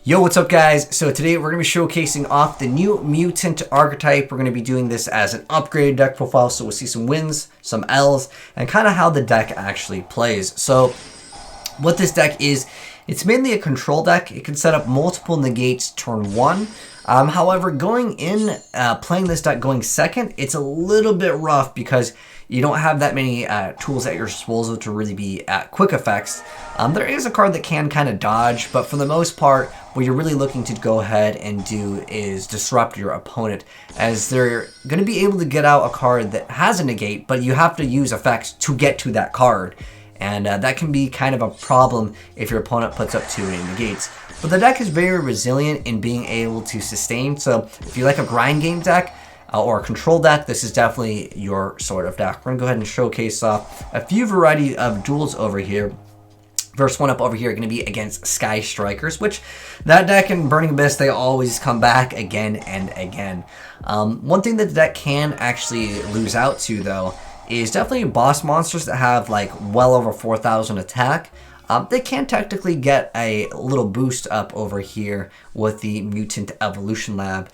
Yo, what's up guys? So today we're going to be showcasing off the new Mutant archetype. We're going to be doing this as an upgraded deck profile, so we'll see some wins, some L's, and kind of how the deck actually plays. So what this deck is, it's mainly a control deck. It can set up multiple negates turn one. However, going in, playing this deck going second, it's a little bit rough because you don't have that many tools at your disposal to really be quick effects. There is a card that can kind of dodge, but for the most part, what you're really looking to go ahead and do is disrupt your opponent, as they're going to be able to get out a card that has a negate, but you have to use effects to get to that card. And that can be kind of a problem if your opponent puts up too many negates. But the deck is very resilient in being able to sustain, so if you like a grind game deck, or a control deck, this is definitely your sort of deck. We're going to go ahead and showcase a few variety of duels over here. First one up over here going to be against Sky Strikers, which that deck in Burning Abyss, they always come back again and again. One thing that the deck can actually lose out to, though, is definitely boss monsters that have like well over 4,000 attack. They can technically get a little boost up over here with the Mutant Evolution Lab,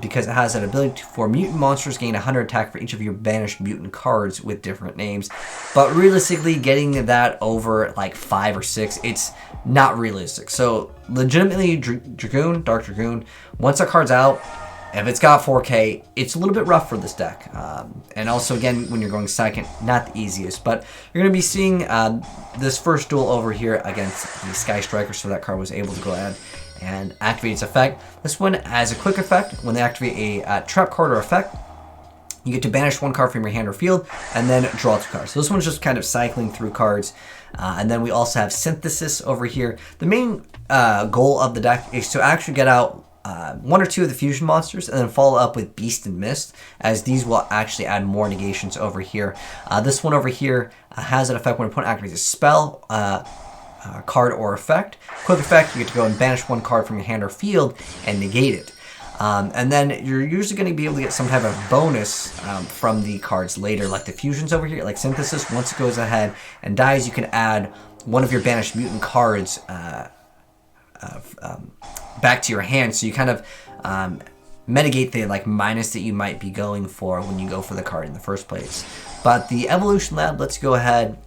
because it has an ability for mutant monsters gain 100 attack for each of your banished mutant cards with different names. But realistically, getting that over like 5 or 6, it's not realistic. So legitimately, Dark Dragoon, once that card's out, if it's got 4K, it's a little bit rough for this deck. And also, again, when you're going second, not the easiest. But you're going to be seeing this first duel over here against the Sky Striker, so that card was able to go ahead and activate its effect. This one, as a quick effect, when they activate a trap card or effect, you get to banish one card from your hand or field, and then draw 2 cards. So this one's just kind of cycling through cards. And then we also have Synthesis over here. The main goal of the deck is to actually get out 1 or 2 of the fusion monsters, and then follow up with Beast and Mist, as these will actually add more negations over here. This one over here has an effect when an opponent activates a spell, card, or effect. Quick effect, you get to go and banish 1 card from your hand or field and negate it. And then you're usually going to be able to get some type of bonus from the cards later, like the fusions over here, like Synthesis. Once it goes ahead and dies, you can add 1 of your banished mutant cards back to your hand, so you kind of mitigate the like minus that you might be going for when you go for the card in the first place. But the Evolution Lab lets you go ahead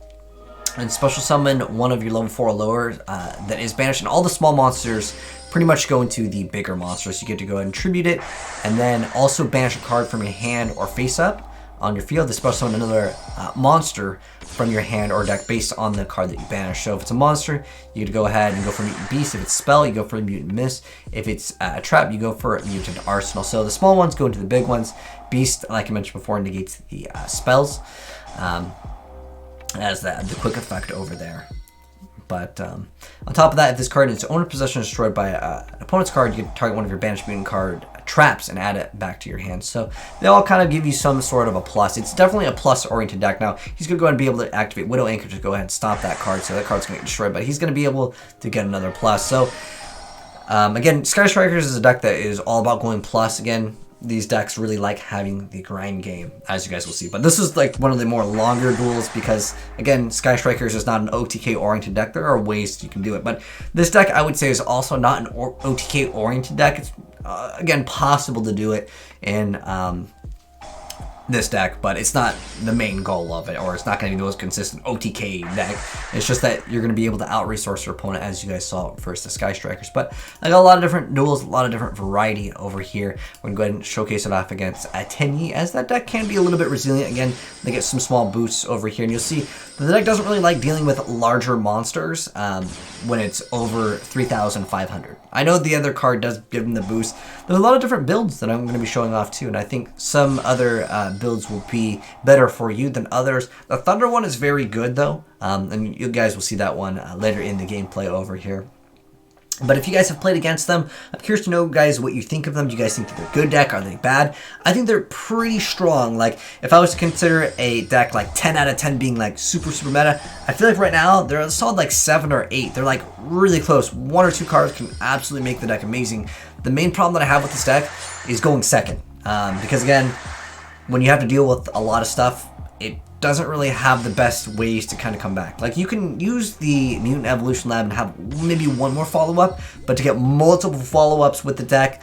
and special summon 1 of your level 4 or lower that is banished, and all the small monsters pretty much go into the bigger monsters. You get to go ahead and tribute it, and then also banish a card from your hand or face up on your field to special summon another monster from your hand or deck based on the card that you banish. So if it's a monster, you get to go ahead and go for Mutant Beast. If it's Spell, you go for Mutant Mist. If it's a Trap, you go for Mutant Arsenal. So the small ones go into the big ones. Beast, like I mentioned before, negates the spells as the quick effect over there. But on top of that, if this card in its own possession is destroyed by an opponent's card, you can target 1 of your banished mutant card traps and add it back to your hand. So they all kind of give you some sort of a plus. It's definitely a plus-oriented deck. Now, he's going to go ahead and be able to activate Widow Anchor to go ahead and stop that card, so that card's going to get destroyed, but he's going to be able to get another plus. So, again, Sky Strikers is a deck that is all about going plus. Again, these decks really like having the grind game, as you guys will see. But this is like one of the more longer duels because, again, Sky Strikers is not an OTK-oriented deck. There are ways you can do it. But this deck, I would say, is also not an OTK-oriented deck. It's, again, possible to do it in this deck, but it's not the main goal of it, or it's not going to be the most consistent OTK deck. It's just that you're going to be able to out-resource your opponent, as you guys saw first, the Sky Strikers. But I got a lot of different duels, a lot of different variety over here. We're going to go ahead and showcase it off against Tenyi, as that deck can be a little bit resilient. Again, they get some small boosts over here, and you'll see that the deck doesn't really like dealing with larger monsters when it's over 3,500. I know the other card does give them the boost. There's a lot of different builds that I'm going to be showing off too, and I think some other builds will be better for you than others. The Thunder one is very good though, and you guys will see that one later in the gameplay over here. But if you guys have played against them, I'm curious to know, guys, what you think of them. Do you guys think that they're a good deck? Are they bad? I think they're pretty strong. Like, if I was to consider a deck like 10 out of 10 being like super meta, I feel like right now they're a solid like 7 or 8. They're like really close. 1 or 2 cards can absolutely make the deck amazing. The main problem that I have with this deck is going second. Because again, when you have to deal with a lot of stuff, it doesn't really have the best ways to kind of come back. Like, you can use the Mutant Evolution Lab and have maybe one more follow-up, but to get multiple follow-ups with the deck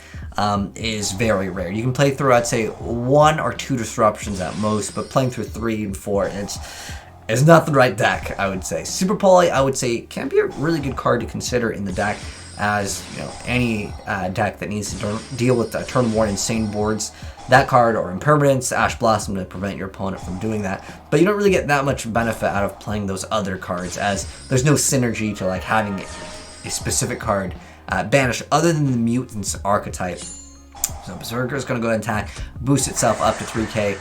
is very rare. You can play through, I'd say, 1 or 2 disruptions at most, but playing through 3 and 4, it's not the right deck, I would say. Super Poly, I would say, can be a really good card to consider in the deck, as you know, any deck that needs to deal with turn 1 insane boards. That card, or Impermanence, Ash Blossom, to prevent your opponent from doing that. But you don't really get that much benefit out of playing those other cards, as there's no synergy to like having a specific card banished other than the Mutants archetype. So Berserker is going to go ahead and attack, boost itself up to 3k,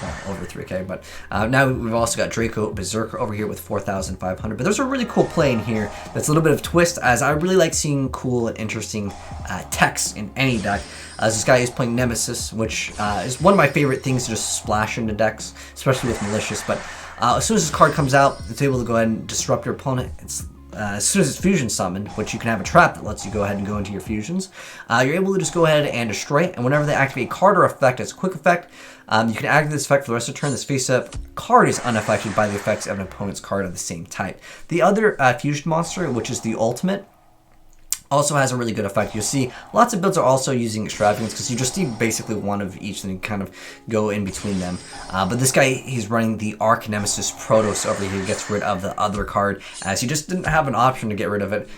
well, over 3k, but now we've also got Draco Berserker over here with 4,500. But there's a really cool play in here that's a little bit of a twist, as I really like seeing cool and interesting text in any deck. This guy is playing Nemesis, which is one of my favorite things to just splash into decks, especially with Malicious. But as soon as this card comes out, it's able to go ahead and disrupt your opponent. As soon as it's fusion summoned, which you can have a trap that lets you go ahead and go into your fusions, you're able to just go ahead and destroy it. And whenever they activate a card or effect as a quick effect, you can activate this effect for the rest of the turn. This face-up card is unaffected by the effects of an opponent's card of the same type. The other fusion monster, which is the ultimate, also has a really good effect. You'll see lots of builds are also using Extravagance, because you just need basically one of each and you kind of go in between them. But this guy, he's running the Arch Nemesis Protos over here. He gets rid of the other card, as he just didn't have an option to get rid of it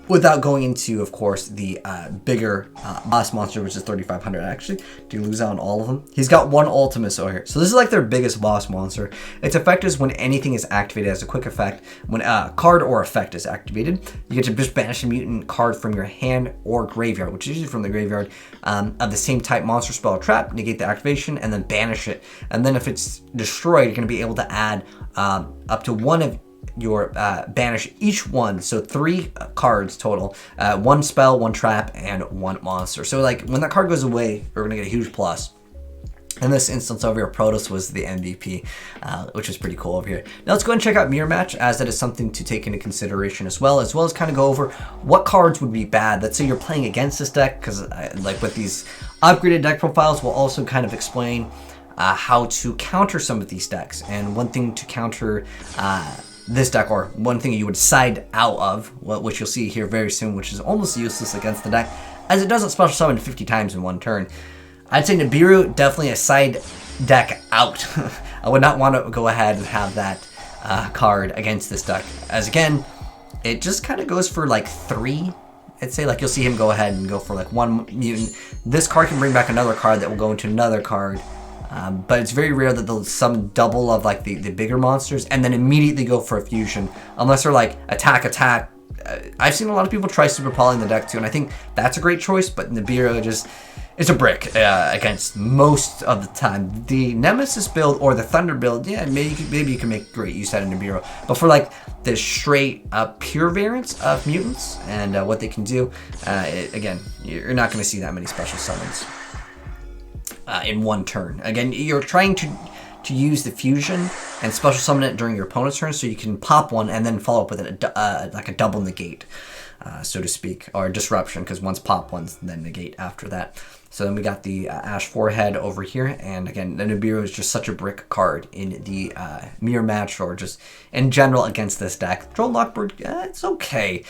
without going into, of course, the bigger boss monster, which is 3,500. Actually, do you lose out on all of them? He's got one Ultimus over here. So this is like their biggest boss monster. Its effect is when anything is activated as a quick effect. When a card or effect is activated, you get to just banish a mutant card from your hand or graveyard, which is usually from the graveyard, of the same type monster, spell, or trap, negate the activation, and then banish it. And then if it's destroyed, you're going to be able to add up to one of your banish each one, so 3 cards total, 1 spell, 1 trap, and 1 monster. So like when that card goes away, we're gonna get a huge plus. In this instance over here, Protoss was the MVP, which is pretty cool over here. Now let's go and check out Mirror Match, as that is something to take into consideration as well as kind of go over what cards would be bad. Let's say you're playing against this deck, because like with these upgraded deck profiles, we'll also kind of explain how to counter some of these decks. And one thing to counter this deck, or one thing you would side out of, which you'll see here very soon, which is almost useless against the deck, as it doesn't special summon 50 times in one turn. I'd say Nibiru, definitely a side deck out. I would not want to go ahead and have that card against this deck, as again, it just kind of goes for like 3. I'd say, like, you'll see him go ahead and go for like 1 mutant. This card can bring back another card that will go into another card. But it's very rare that they'll summon double of like the bigger monsters and then immediately go for a fusion, unless they're like attack. I've seen a lot of people try Super Poly in the deck too, and I think that's a great choice, but Nibiru just, it's a brick against most of the time. The Nemesis build or the Thunder build, yeah, maybe you can make great use out of Nibiru, but for like the straight pure variants of mutants and what they can do, again, you're not going to see that many special summons in one turn. Again, you're trying to use the fusion and special summon it during your opponent's turn, so you can pop one and then follow up with like a double negate, so to speak, or disruption, because once pop, one's then negate after that. So then we got the Ash Forehead over here, and again, the Nibiru is just such a brick card in the Mirror Match, or just in general against this deck. Drone Lockbird, it's okay,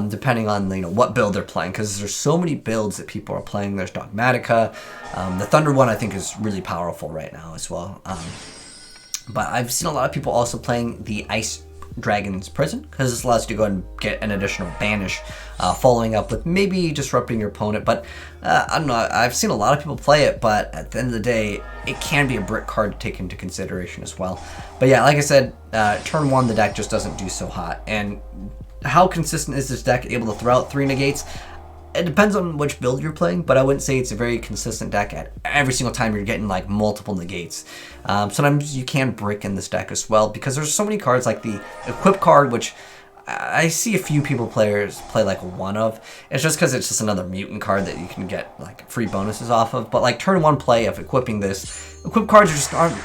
depending on what build they're playing, because there's so many builds that people are playing. There's Dogmatica, the Thunder one I think is really powerful right now as well. But I've seen a lot of people also playing the Ice Dragon's Prison, because this allows you to go and get an additional banish, following up with maybe disrupting your opponent. But I don't know, I've seen a lot of people play it, but at the end of the day, it can be a brick card to take into consideration as well. But yeah, like I said, turn 1 the deck just doesn't do so hot. And how consistent is this deck able to throw out 3 negates? It depends on which build you're playing, but I wouldn't say it's a very consistent deck at every single time you're getting like multiple negates. Sometimes you can brick in this deck as well, because there's so many cards like the Equip card, which I see a few players play like 1 of. It's just because it's just another mutant card that you can get like free bonuses off of. But like turn 1 play of equipping this, Equip cards just aren't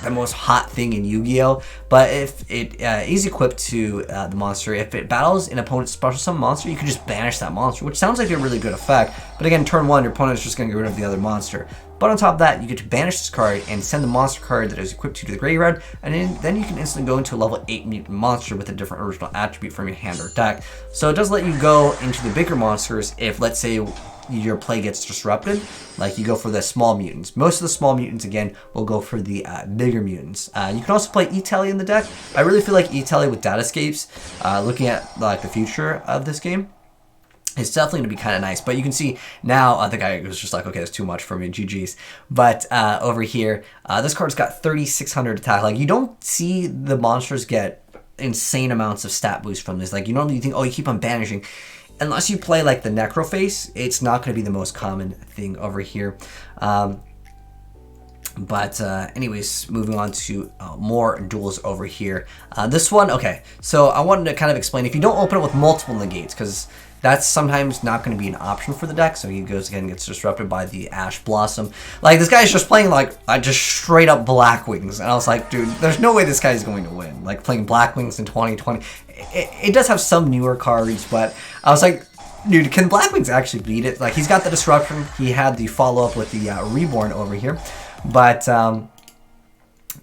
the most hot thing in Yu-Gi-Oh! But if it is equipped to the monster, if it battles an opponent's special summon monster, you can just banish that monster, which sounds like a really good effect. But again, turn 1, your opponent is just going to get rid of the other monster. But on top of that, you get to banish this card and send the monster card that is equipped to the graveyard, and then you can instantly go into a level 8 mutant monster with a different original attribute from your hand or deck. So it does let you go into the bigger monsters if, let's say, your play gets disrupted, like you go for the small mutants. Most of the small mutants, again, will go for the bigger mutants. You can also play E-Tele in the deck. I really feel like E-Tele with Datascapes, looking at like the future of this game, it's definitely going to be kind of nice. But you can see now the guy was just like, okay, that's too much for me, GG's. But over here, this card's got 3,600 attack. Like, you don't see the monsters get insane amounts of stat boost from this. Like, you normally think, oh, you keep on banishing. Unless you play like the Necroface, it's not going to be the most common thing over here. Anyways, moving on to more duels over here. This one, okay, so I wanted to kind of explain, if you don't open it with multiple negates, because that's sometimes not going to be an option for the deck, so he goes again and gets disrupted by the Ash Blossom. Like, this guy's just playing like just straight up Black Wings, and I was like, dude, there's no way this guy's going to win. Like, playing Black Wings in 2020, it does have some newer cards, but I was like, dude, can Black Wings actually beat it? Like, he's got the disruption, he had the follow-up with the Reborn over here, but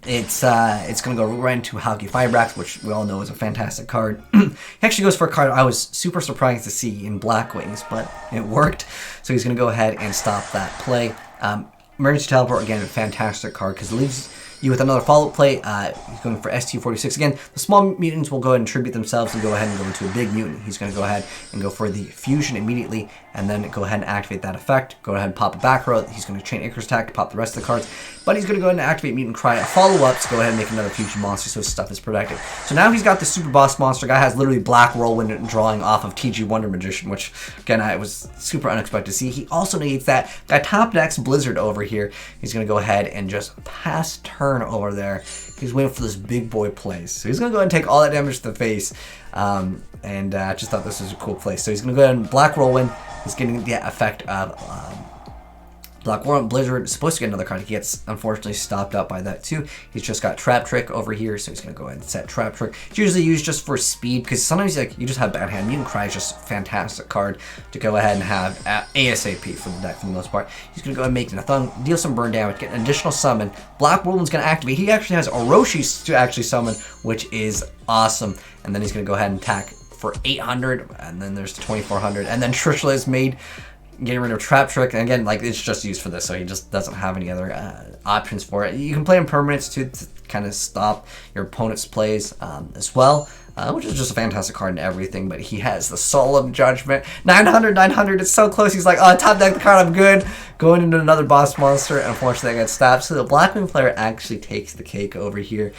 it's going to go right into YuGiOh, which we all know is a fantastic card. He actually goes for a card I was super surprised to see in Black Wings, but it worked. So he's going to go ahead and stop that play. Emergency Teleport, again, a fantastic card because it leaves you with another follow-up play. He's going for ST46 again. The small mutants will go ahead and tribute themselves and go ahead and go into a big mutant. He's going to go ahead and go for the fusion immediately, and then go ahead and activate that effect. Go ahead and pop a back row. He's going to chain Icarus attack to pop the rest of the cards, but he's going to go ahead and activate Mutant Cry a follow-up to go ahead and make another fusion monster so his stuff is protected. So now he's got the super boss monster. Guy has literally Black Whirlwind drawing off of TG Wonder Magician, which again I was super unexpected to see. He also negates that. Guy top decks Blizzard over here. He's going to go ahead and just pass turn over there. He's waiting for this big boy plays. So he's going to go ahead and take all that damage to the face. I just thought this was a cool play. So he's going to go ahead and Black Whirlwind. He's getting the effect of Black Whirlwind. Blizzard is supposed to get another card. He gets, unfortunately, stopped up by that too. He's just got Trap Trick over here, so he's going to go ahead and set Trap Trick. It's usually used just for speed, because sometimes like you just have bad hand. Mutant Cry is just a fantastic card to go ahead and have ASAP for the deck for the most part. He's going to go ahead and make Nathung, deal some burn damage, get an additional summon. Black Whirlwind's going to activate. He actually has Orochi to actually summon, which is awesome. And then he's going to go ahead and attack for 800, and then there's 2400, and then Trishula is made, getting rid of Trap Trick, and again, like, it's just used for this, so he just doesn't have any other options for it. You can play Impermanence too to kind of stop your opponent's plays as well, which is just a fantastic card and everything, but he has the Solemn Judgment. 900, it's so close. He's like, oh, top deck the card, I'm good. Going into another boss monster, and unfortunately I got stopped, so the Blackwing player actually takes the cake over here.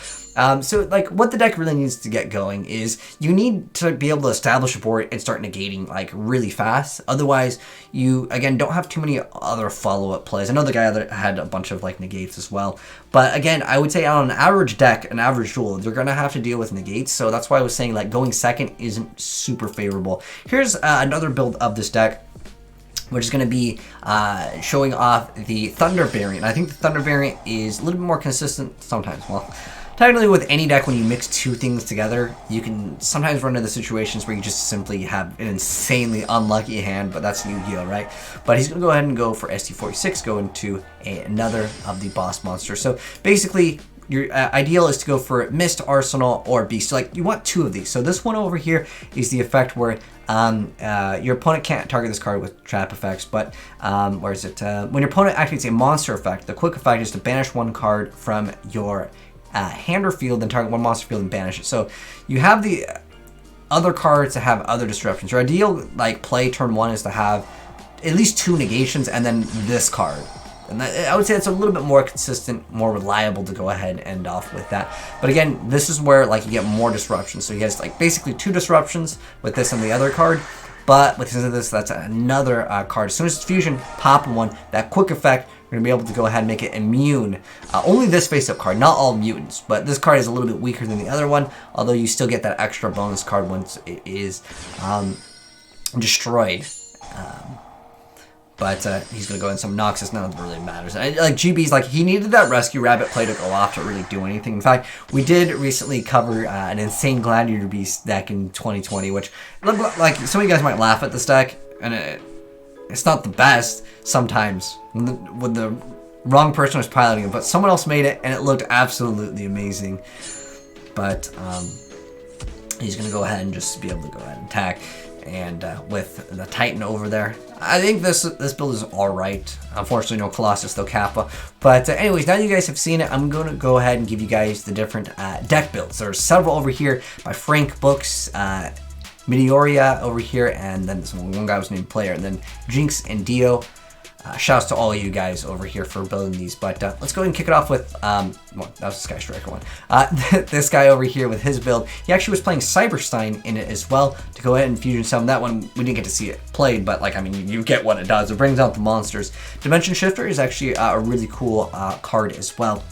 So, like, what the deck really needs to get going is you need to be able to establish a board and start negating, like, really fast. Otherwise, you, again, don't have too many other follow-up plays. I know the guy that had a bunch of, like, negates as well. But, again, I would say on an average deck, an average duel, they're going to have to deal with negates. So that's why I was saying, like, going second isn't super favorable. Here's another build of this deck, which is going to be showing off the Thunder variant. I think the Thunder variant is a little bit more consistent sometimes. Well, technically with any deck, when you mix two things together, you can sometimes run into situations where you just simply have an insanely unlucky hand, but that's Yu-Gi-Oh, right? But he's going to go ahead and go for ST46, go into another of the boss monsters. So basically, your ideal is to go for Mist, Arsenal, or Beast. So, like, you want two of these. So this one over here is the effect where your opponent can't target this card with trap effects, but where is it? When your opponent activates a monster effect, the quick effect is to banish one card from your hand or field, then target one monster field and banish it. So you have the other cards to have other disruptions. Your ideal, like, play turn one is to have at least two negations and then this card. And I would say it's a little bit more consistent, more reliable to go ahead and end off with that. But again, this is where, like, you get more disruptions. So he has, like, basically two disruptions with this and the other card. But with this, that's another card. As soon as it's fusion, pop one. That quick effect, you're going to be able to go ahead and make it immune. Only this face-up card, not all mutants. But this card is a little bit weaker than the other one, although you still get that extra bonus card once it is destroyed. But he's going to go in some Noxus. None of it really matters. Like GB's like, he needed that Rescue Rabbit play to go off to really do anything. In fact, we did recently cover an Insane Gladiator Beast deck in 2020, which, like, some of you guys might laugh at this deck, and it's not the best sometimes when the wrong person was piloting it, but someone else made it, and it looked absolutely amazing. But he's going to go ahead and just be able to go ahead and attack. And with the Titan over there, I think this build is alright. Unfortunately, no Colossus, though Kappa. But anyways, now you guys have seen it, I'm going to go ahead and give you guys the different deck builds. There's several over here by Frank Books, Meteoria over here, and then one guy was named Player, and then Jinx and Dio. Shouts to all of you guys over here for building these, but let's go ahead and kick it off with, well, that was the Sky Striker one. This guy over here with his build, he actually was playing Cyberstein in it as well to go ahead and fusion summon. That one, we didn't get to see it played, but like, I mean, you get what it does. It brings out the monsters. Dimension Shifter is actually a really cool card as well.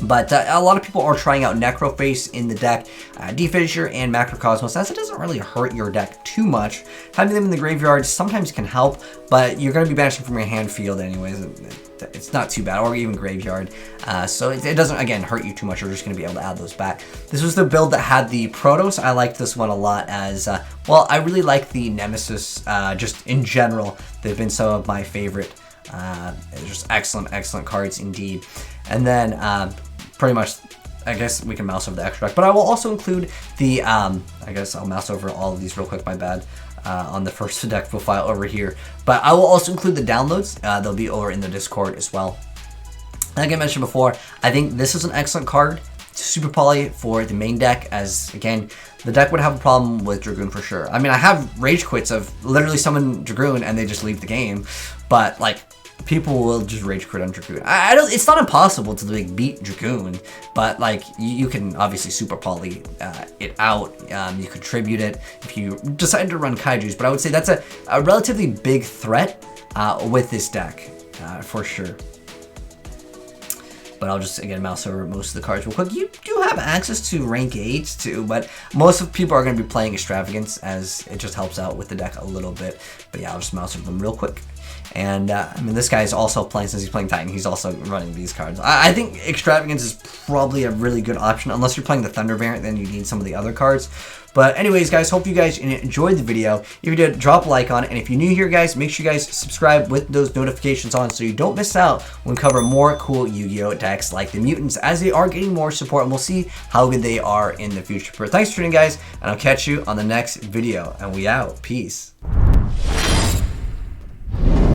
But a lot of people are trying out Necroface in the deck, Defissure and Macrocosmos, as it doesn't really hurt your deck too much. Having them in the graveyard sometimes can help, but you're going to be banishing from your hand field anyways. It's not too bad, or even graveyard. So it doesn't, again, hurt you too much. You're just going to be able to add those back. This was the build that had the Protos. I like this one a lot as, well, I really like the Nemesis just in general. They've been some of my favorite. Just excellent cards indeed. And then pretty much, I guess we can mouse over the extract, but I will also include the, I guess I'll mouse over all of these real quick, my bad, on the first deck profile over here. But I will also include the downloads. They'll be over in the Discord as well. Like I mentioned before, I think this is an excellent card, super poly for the main deck, as again, the deck would have a problem with Dragoon for sure. I mean, I have rage quits of literally summon Dragoon and they just leave the game, but like, people will just rage quit on Dragoon. I don't. It's not impossible to like beat Dragoon, but like you can obviously super poly it out. You could tribute it if you decide to run Kaijus, but I would say that's a relatively big threat with this deck for sure. But I'll just, again, mouse over most of the cards real quick. You do have access to rank 8 too, but most of the people are going to be playing Extravagance as it just helps out with the deck a little bit. But yeah, I'll just mouse over them real quick. And I mean, this guy is also playing, since he's playing Titan, he's also running these cards. I think Extravagance is probably a really good option. Unless you're playing the Thunder variant, then you need some of the other cards. But anyways, guys, hope you guys enjoyed the video. If you did, drop a like on it. And if you're new here, guys, make sure you guys subscribe with those notifications on so you don't miss out when we cover more cool Yu-Gi-Oh decks like the Mutants, as they are getting more support, and we'll see how good they are in the future. But thanks for tuning in, guys, and I'll catch you on the next video. And we out. Peace.